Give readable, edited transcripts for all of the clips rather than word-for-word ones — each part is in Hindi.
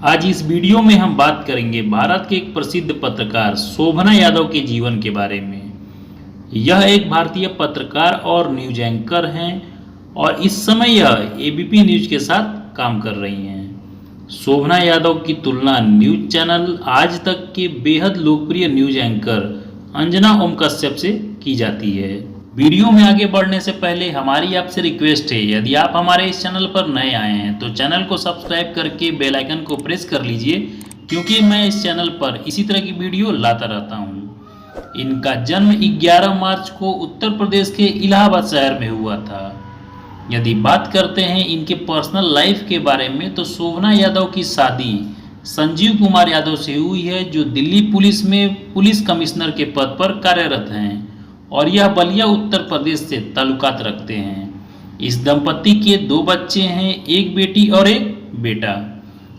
आज इस वीडियो में हम बात करेंगे भारत के एक प्रसिद्ध पत्रकार शोभना यादव के जीवन के बारे में। यह एक भारतीय पत्रकार और न्यूज एंकर हैं और इस समय यह एबीपी न्यूज के साथ काम कर रही हैं। शोभना यादव की तुलना न्यूज चैनल आज तक के बेहद लोकप्रिय न्यूज एंकर अंजना ओम कश्यप से की जाती है। वीडियो में आगे बढ़ने से पहले हमारी आपसे रिक्वेस्ट है, यदि आप हमारे इस चैनल पर नए आए हैं तो चैनल को सब्सक्राइब करके बेल आइकन को प्रेस कर लीजिए, क्योंकि मैं इस चैनल पर इसी तरह की वीडियो लाता रहता हूं। इनका जन्म 11 मार्च को उत्तर प्रदेश के इलाहाबाद शहर में हुआ था। यदि बात करते हैं इनके पर्सनल लाइफ के बारे में तो शोभना यादव की शादी संजीव कुमार यादव से हुई है, जो दिल्ली पुलिस में पुलिस कमिश्नर के पद पर कार्यरत हैं और यह बलिया उत्तर प्रदेश से ताल्लुकात रखते हैं। इस दंपति के 2 बच्चे हैं, एक बेटी और एक बेटा।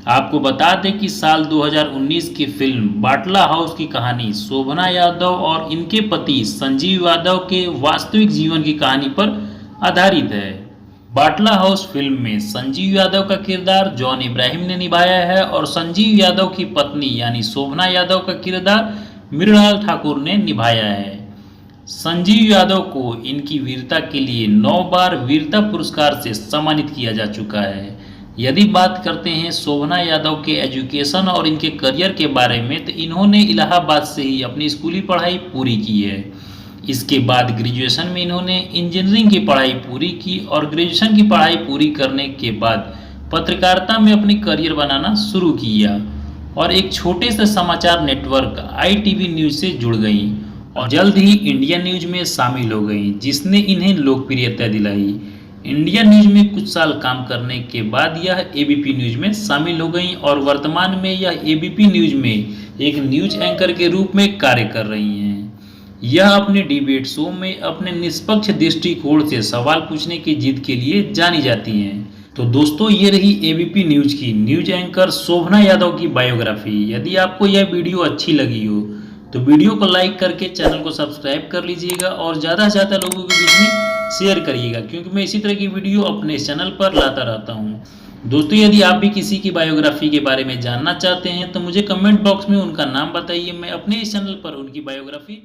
आपको बता दें कि साल 2019 की फिल्म बाटला हाउस की कहानी शोभना यादव और इनके पति संजीव यादव के वास्तविक जीवन की कहानी पर आधारित है। बाटला हाउस फिल्म में संजीव यादव का किरदार जॉन इब्राहिम ने निभाया है और संजीव यादव की पत्नी यानी शोभना यादव का किरदार मृणाल ठाकुर ने निभाया है। संजीव यादव को इनकी वीरता के लिए 9 बार वीरता पुरस्कार से सम्मानित किया जा चुका है। यदि बात करते हैं शोभना यादव के एजुकेशन और इनके करियर के बारे में तो इन्होंने इलाहाबाद से ही अपनी स्कूली पढ़ाई पूरी की है। इसके बाद ग्रेजुएशन में इन्होंने इंजीनियरिंग की पढ़ाई पूरी की और ग्रेजुएशन की पढ़ाई पूरी करने के बाद पत्रकारिता में अपनी करियर बनाना शुरू किया और एक छोटे से समाचार नेटवर्क ITV न्यूज से जुड़ गई और जल्द ही इंडिया न्यूज में शामिल हो गई, जिसने इन्हें लोकप्रियता दिलाई। इंडिया न्यूज में कुछ साल काम करने के बाद यह एबीपी न्यूज में शामिल हो गई और वर्तमान में यह एबीपी न्यूज में एक न्यूज एंकर के रूप में कार्य कर रही हैं। यह अपने डिबेट शो में अपने निष्पक्ष दृष्टिकोण से सवाल पूछने की जिद के लिए जानी जाती हैं। तो दोस्तों, ये रही एबीपी न्यूज की न्यूज एंकर शोभना यादव की बायोग्राफी। यदि आपको यह वीडियो अच्छी लगी हो तो वीडियो को लाइक करके चैनल को सब्सक्राइब कर लीजिएगा और ज़्यादा से ज़्यादा लोगों के बीच में शेयर करिएगा, क्योंकि मैं इसी तरह की वीडियो अपने चैनल पर लाता रहता हूँ। दोस्तों, यदि आप भी किसी की बायोग्राफी के बारे में जानना चाहते हैं तो मुझे कमेंट बॉक्स में उनका नाम बताइए, मैं अपने इस चैनल पर उनकी बायोग्राफी